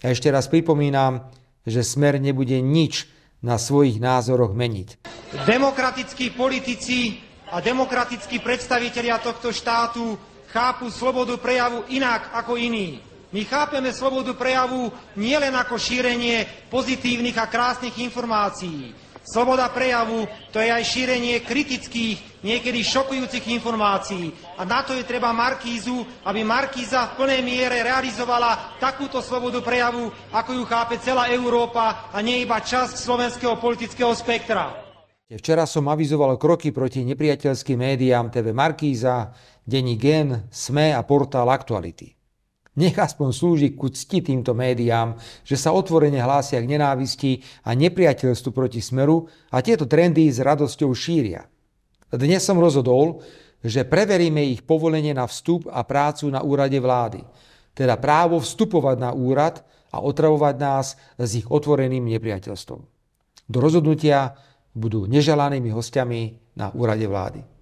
A ešte raz pripomínam, že Smer nebude nič na svojich názoroch meniť. Demokratickí politici a demokratickí predstavitelia tohto štátu chápu slobodu prejavu inak ako iní. My chápeme slobodu prejavu nielen ako šírenie pozitívnych a krásnych informácií. Sloboda prejavu to je aj šírenie kritických, niekedy šokujúcich informácií. A na to je treba Markízu, aby Markíza v plnej miere realizovala takúto slobodu prejavu, ako ju chápe celá Európa a nie iba časť slovenského politického spektra. Včera som avizoval kroky proti nepriateľským médiám TV Markíza, denník Gen, SME a portál Aktuality. Nech aspoň slúži ku cti týmto médiám, že sa otvorene hlásia k nenávisti a nepriateľstvu proti Smeru a tieto trendy s radosťou šíria. Dnes som rozhodol, že preveríme ich povolenie na vstup a prácu na úrade vlády, teda právo vstupovať na úrad a otravovať nás s ich otvoreným nepriateľstvom. Do rozhodnutia budú neželanými hostiami na úrade vlády.